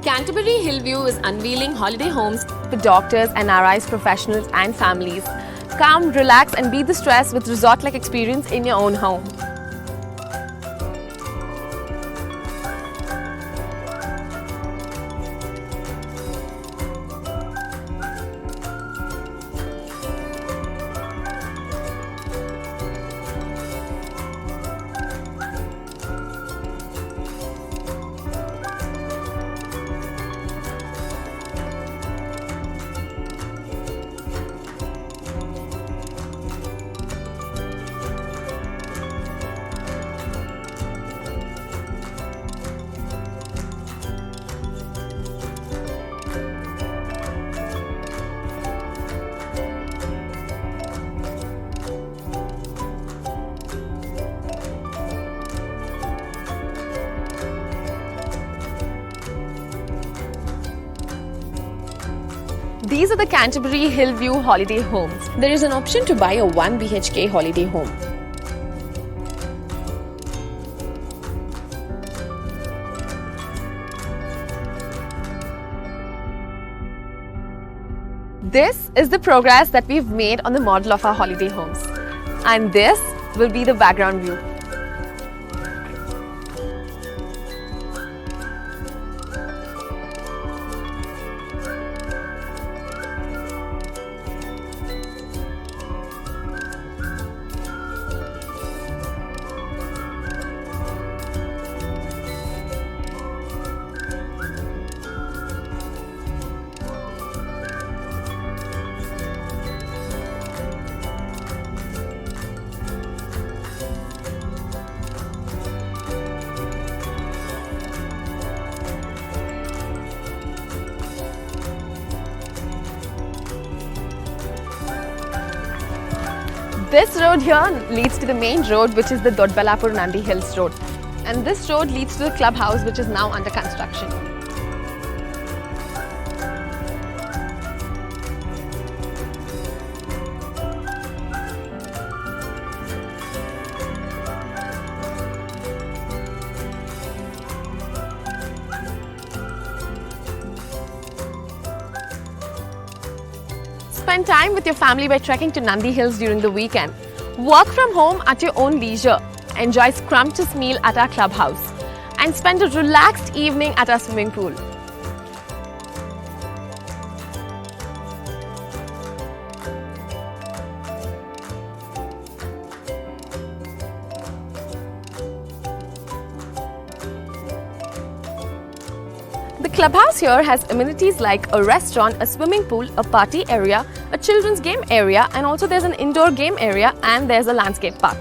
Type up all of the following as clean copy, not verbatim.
Canterbury Hillview is unveiling holiday homes for doctors, NRIs, professionals and families. Come, relax and beat the stress with resort-like experience in your own home. These are the Canterbury Hillview holiday homes. There is an option to buy a 1 BHK holiday home. This is the progress that we've made on the model of our holiday homes. And this will be the background view. This road here leads to the main road, which is the Dodballapur Nandi Hills Road. And this road leads to the clubhouse, which is now under construction. Spend time with your family by trekking to Nandi Hills during the weekend. Work from home at your own leisure. Enjoy scrumptious meal at our clubhouse. And spend a relaxed evening at our swimming pool. The clubhouse here has amenities like a restaurant, a swimming pool, a party area, a children's game area, and also there's an indoor game area and there's a landscape park.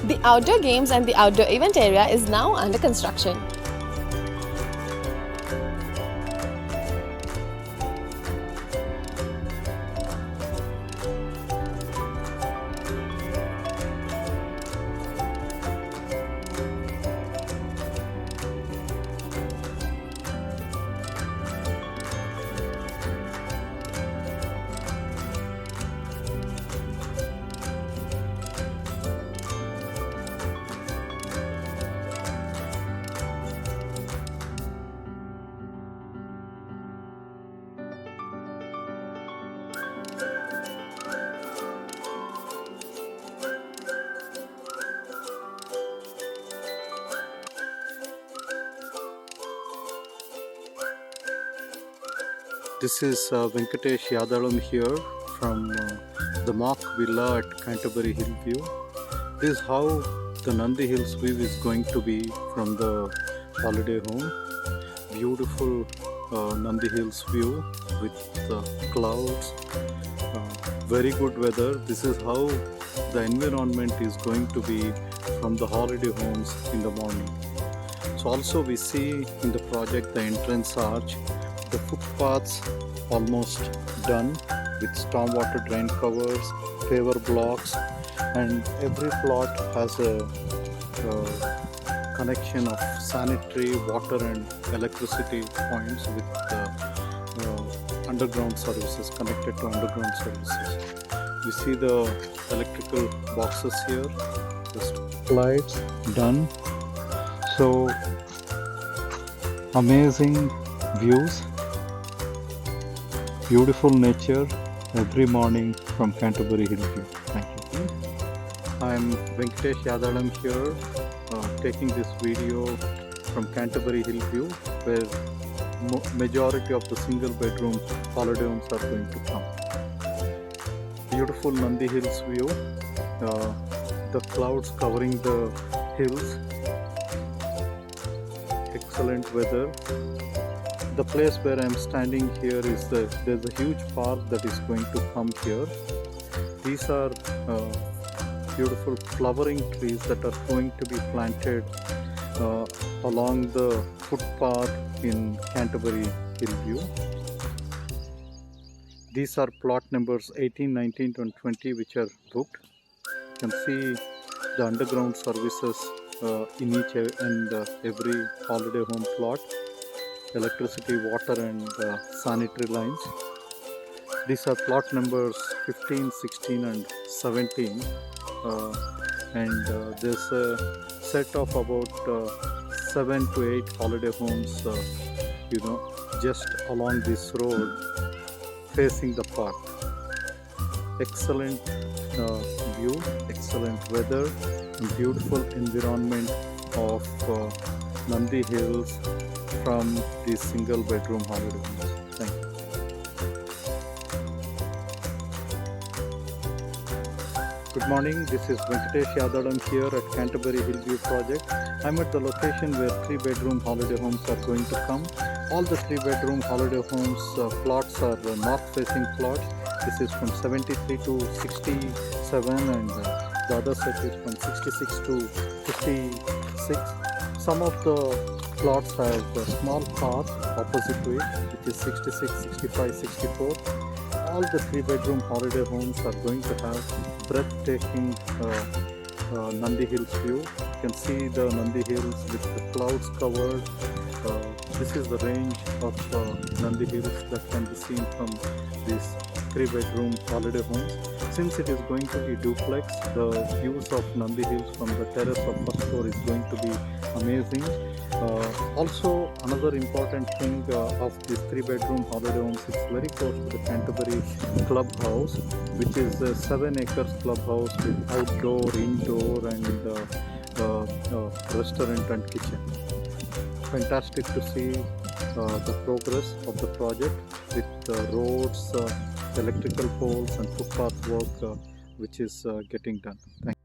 The outdoor games and the outdoor event area is now under construction. This is Venkatesh Yadalam here from the Mock Villa at Canterbury Hillview. This is how the Nandi Hills view is going to be from the holiday home. Beautiful Nandi Hills view with clouds, very good weather. This is how the environment is going to be from the holiday homes in the morning. So also we see in the project the entrance arch, the footpaths almost done with stormwater drain covers, paver blocks, and every plot has a connection of sanitary, water and electricity points with underground services, connected to underground services. We see the electrical boxes here, the lights done. So amazing views, beautiful nature every morning from Canterbury Hillview. Thank you. I'm Venkatesh Yadalam here, taking this video from Canterbury Hillview, where majority of the single bedroom holiday homes are going to come. Beautiful Nandi Hills view, the clouds covering the hills, excellent weather. The place where I'm standing here is there's a huge park that is going to come here. These are beautiful flowering trees that are going to be planted along the footpath in Canterbury Hillview. These are plot numbers 18, 19 and 20 which are booked. You can see the underground services in each and every holiday home plot. Electricity, water and sanitary lines. These are plot numbers 15, 16 and 17 and there's a set of about 7 to 8 holiday homes just along this road facing the park. Excellent view, excellent weather and beautiful environment of Nandi Hills from these single bedroom holiday homes. Thank you. Good morning, this is Venkatesh Yadalam here at Canterbury Hillview project. I'm at the location where 3 bedroom holiday homes are going to come. All the 3 bedroom holiday homes plots are north facing plots. This is from 73 to 67 and the other set is from 66 to 56. Some of the plots have a small path opposite to it, which is 66, 65, 64. All the 3 bedroom holiday homes are going to have breathtaking Nandi Hills view. You can see the Nandi Hills with the clouds covered. This is the range of Nandi Hills that can be seen from these 3 bedroom holiday homes. Since it is going to be duplex, the views of Nandi Hills from the terrace of first floor is going to be amazing. Also, another important thing of this 3 bedroom holiday homes, it's very close to the Canterbury Clubhouse, which is a 7 acres clubhouse with outdoor, indoor and restaurant and kitchen. Fantastic to see the progress of the project with roads, electrical poles and footpath work which is getting done. Thank you.